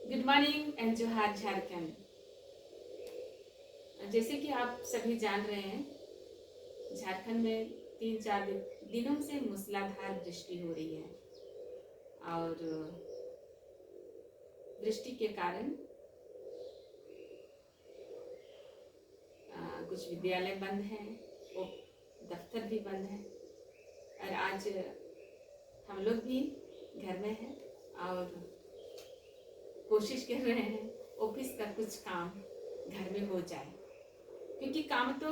Good morning and जोहार झारखंड। जैसे कि आप सभी जान रहे हैं, झारखंड में 3-4 दिनों से मूसलाधार वृष्टि हो रही है और वृष्टि के कारण कुछ विद्यालय बंद हैं, वो दफ्तर भी बंद हैं और आज हम लोग भी घर में हैं और कोशिश कर रहे हैं ऑफिस का कुछ काम घर में हो जाए, क्योंकि काम तो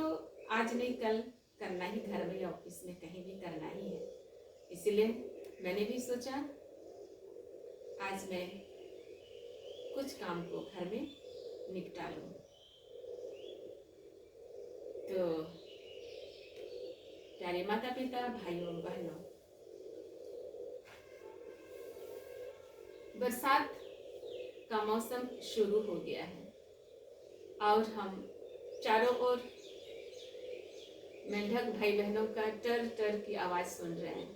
आज नहीं कल करना ही, घर में या ऑफिस में कहीं भी करना ही है। इसलिए मैंने भी सोचा आज मैं कुछ काम को घर में निपटा लूं। तो प्यारे माता पिता, भाइयों बहनों, बरसात का मौसम शुरू हो गया है और हम चारों ओर मेंढक भाई बहनों का टर टर की आवाज सुन रहे हैं।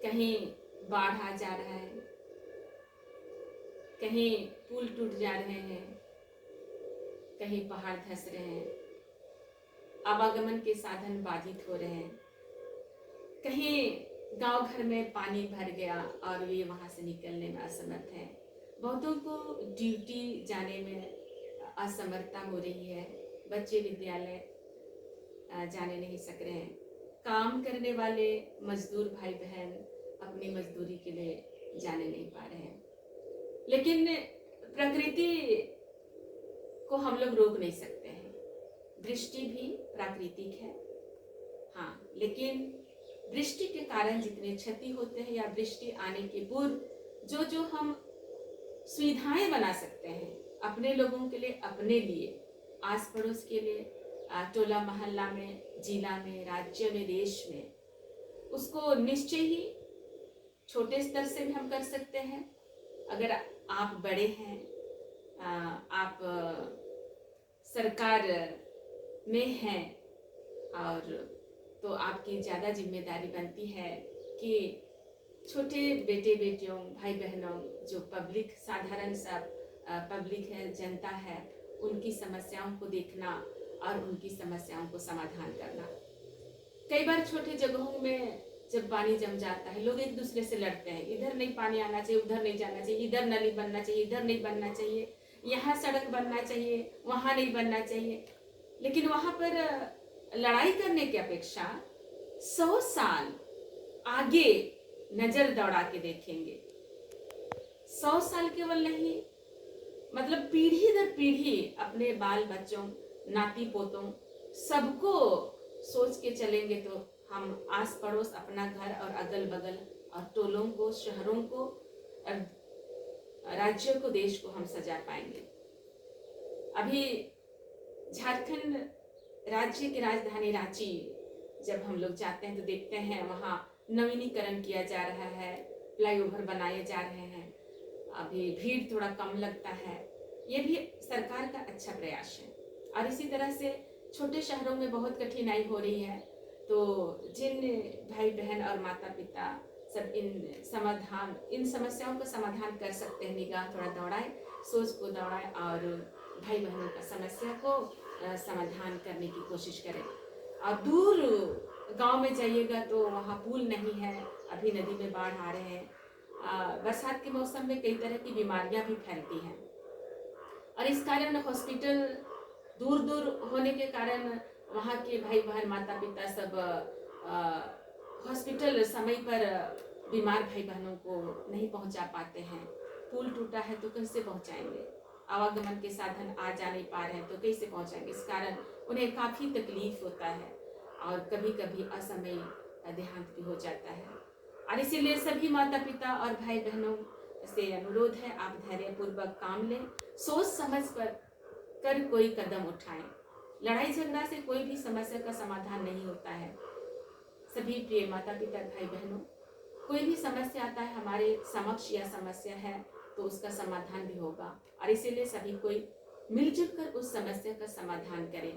कहीं बाढ़ आ जा रहा है, कहीं पुल टूट जा रहे हैं, कहीं पहाड़ धंस रहे हैं, आवागमन के साधन बाधित हो रहे हैं, कहीं गांव घर में पानी भर गया और वे वहां से निकलने में असमर्थ हैं। बहुतों को ड्यूटी जाने में असमर्थता हो रही है, बच्चे विद्यालय जाने नहीं सक रहे हैं, काम करने वाले मजदूर भाई बहन अपनी मजदूरी के लिए जाने नहीं पा रहे हैं। लेकिन प्रकृति को हम लोग रोक नहीं सकते हैं, वृष्टि भी प्राकृतिक है। हाँ, लेकिन वृष्टि के कारण जितने क्षति होते हैं या वृष्टि आने के पूर्व जो हम सुविधाएं बना सकते हैं अपने लोगों के लिए, अपने लिए, आस पड़ोस के लिए, टोला मोहल्ला में, जिला में, राज्य में, देश में, उसको निश्चय ही छोटे स्तर से भी हम कर सकते हैं। अगर आप बड़े हैं, आप सरकार में हैं, और तो आपकी ज़्यादा जिम्मेदारी बनती है कि छोटे बेटे बेटियों, भाई बहनों, जो पब्लिक, साधारण सा पब्लिक है, जनता है, उनकी समस्याओं को देखना और उनकी समस्याओं को समाधान करना। कई बार छोटे जगहों में जब पानी जम जाता है, लोग एक दूसरे से लड़ते हैं, इधर नहीं पानी आना चाहिए, उधर नहीं जाना चाहिए, इधर नली बनना चाहिए, इधर नहीं बनना चाहिए, यहाँ सड़क बनना चाहिए, वहाँ नहीं बनना चाहिए। लेकिन वहाँ पर लड़ाई करने की अपेक्षा 100 साल आगे नजर दौड़ा के देखेंगे। 100 साल केवल नहीं, मतलब पीढ़ी दर पीढ़ी अपने बाल बच्चों, नाती पोतों, सबको सोच के चलेंगे तो हम आस पड़ोस, अपना घर और अगल बगल और टोलों को, शहरों को, राज्यों को, देश को हम सजा पाएंगे। अभी झारखंड राज्य की राजधानी रांची जब हम लोग जाते हैं तो देखते हैं वहाँ नवीनीकरण किया जा रहा है, फ्लाईओवर बनाए जा रहे हैं, अभी भीड़ थोड़ा कम लगता है। ये भी सरकार का अच्छा प्रयास है। और इसी तरह से छोटे शहरों में बहुत कठिनाई हो रही है, तो जिन भाई बहन और माता पिता सब इन समस्याओं का समाधान कर सकते हैं, निगाह थोड़ा दौड़ाए, सोच को दौड़ाए और भाई बहनों का समस्या को समाधान करने की कोशिश करें। और दूर गांव में जाइएगा तो वहाँ पुल नहीं है, अभी नदी में बाढ़ आ रहे हैं। बरसात के मौसम में कई तरह की बीमारियां भी फैलती हैं और इस कारण हॉस्पिटल दूर दूर होने के कारण वहाँ के भाई बहन, माता पिता सब हॉस्पिटल समय पर बीमार भाई बहनों को नहीं पहुँचा पाते हैं। पुल टूटा है तो कैसे पहुँचाएंगे, आवागमन के साधन आ जा नहीं पा रहे हैं तो कैसे पहुँचाएंगे। इस कारण उन्हें काफ़ी तकलीफ होता है और कभी कभी असमय देहांत भी हो जाता है। और इसीलिए सभी माता पिता और भाई बहनों से अनुरोध है, आप धैर्यपूर्वक काम लें, सोच समझ कर कोई कदम उठाएं। लड़ाई झगड़ा से कोई भी समस्या का समाधान नहीं होता है। सभी प्रिय माता पिता, भाई बहनों, कोई भी समस्या आता है हमारे समक्ष या समस्या है तो उसका समाधान भी होगा, और इसीलिए सभी कोई मिलजुल कर उस समस्या का समाधान करें।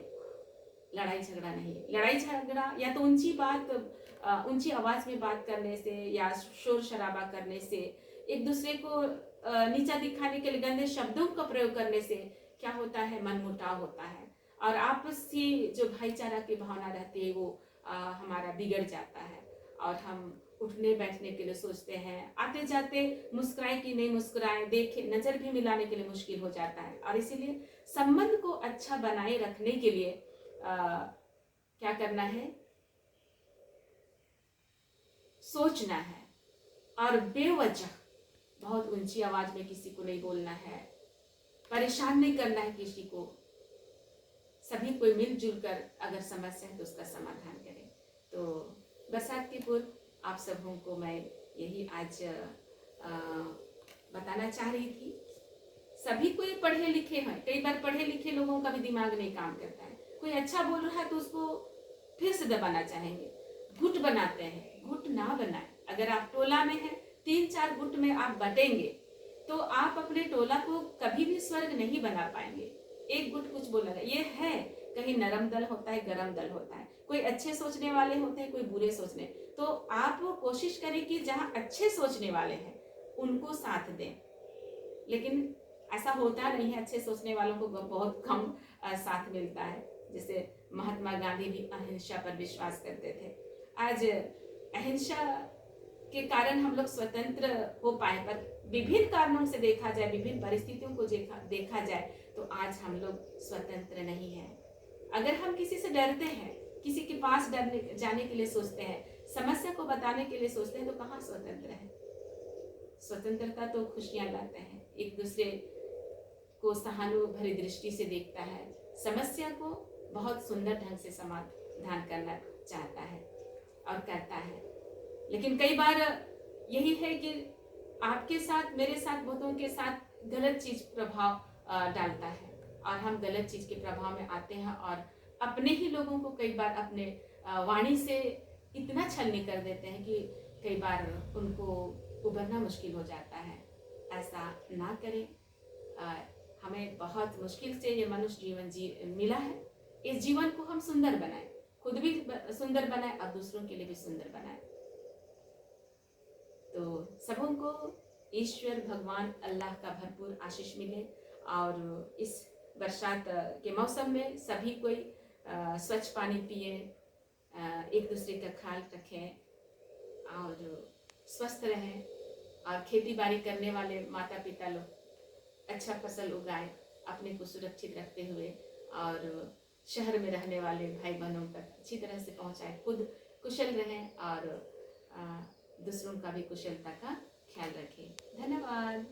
लड़ाई झगड़ा नहीं। लड़ाई झगड़ा या तो ऊंची आवाज में बात करने से या शोर शराबा करने से, एक दूसरे को नीचा दिखाने के लिए गंदे शब्दों का प्रयोग करने से क्या होता है, मनमुटाव होता है और आपसी जो भाईचारा की भावना रहती है वो हमारा बिगड़ जाता है और हम उठने बैठने के लिए सोचते हैं, आते जाते मुस्कुराए कि नहीं मुस्कुराए, देखे नजर भी मिलाने के लिए मुश्किल हो जाता है। और इसीलिए संबंध को अच्छा बनाए रखने के लिए क्या करना है, सोचना है और बेवजह बहुत ऊंची आवाज में किसी को नहीं बोलना है, परेशान नहीं करना है किसी को। सभी कोई मिलजुल कर अगर समस्या है तो उसका समाधान करें। तो बरसात के पूर्व आप सबों को मैं यही आज बताना चाह रही थी। सभी कोई पढ़े लिखे हैं, कई बार पढ़े लिखे लोगों का भी दिमाग नहीं काम करता है। कोई अच्छा बोल रहा है तो उसको फिर से दबाना चाहेंगे, गुट बनाते हैं। गुट ना बनाए। अगर आप टोला में हैं, 3-4 गुट में आप बटेंगे तो आप अपने टोला को कभी भी स्वर्ग नहीं बना पाएंगे। एक गुट कुछ बोलेगा, ये है कहीं नरम दल होता है, गरम दल होता है, कोई अच्छे सोचने वाले होते हैं, कोई बुरे सोचने। तो आप वो कोशिश करें कि जहां अच्छे सोचने वाले हैं उनको साथ दें, लेकिन ऐसा होता नहीं है। अच्छे सोचने वालों को बहुत कम साथ मिलता है। जैसे महात्मा गांधी भी अहिंसा पर विश्वास करते थे। आज अहिंसा के कारण हम लोग स्वतंत्र हो पाए, पर विभिन्न कारणों से देखा जाए, विभिन्न परिस्थितियों को देखा जाए तो आज हम लोग स्वतंत्र नहीं है। अगर हम किसी से डरते हैं, किसी के पास जाने के लिए सोचते हैं, समस्या को बताने के लिए सोचते हैं, तो कहाँ स्वतंत्र है। स्वतंत्रता तो खुशियां लाते हैं, एक दूसरे को सहानुभूति दृष्टि से देखता है, समस्या को बहुत सुंदर ढंग से समाधान करना चाहता है और करता है। लेकिन कई बार यही है कि आपके साथ, मेरे साथ, बहुतों के साथ गलत चीज प्रभाव डालता है और हम गलत चीज के प्रभाव में आते हैं और अपने ही लोगों को कई बार अपने वाणी से इतना छलनी कर देते हैं कि कई बार उनको उभरना मुश्किल हो जाता है। ऐसा ना करें। हमें बहुत मुश्किल से ये मनुष्य जीवन मिला है। इस जीवन को हम सुंदर बनाएं, खुद भी सुंदर बनाएं और दूसरों के लिए भी सुंदर बनाएं। तो सबों को ईश्वर भगवान अल्लाह का भरपूर आशीष मिले और इस बरसात के मौसम में सभी कोई स्वच्छ पानी पिए, एक दूसरे का ख्याल रखें और स्वस्थ रहें। और खेती बाड़ी करने वाले माता पिता लोग अच्छा फसल उगाएं, अपने को सुरक्षित रखते हुए, और शहर में रहने वाले भाई बहनों तक अच्छी तरह से पहुंचाएं। खुद कुशल रहें और दूसरों का भी कुशलता का ख्याल रखें। धन्यवाद।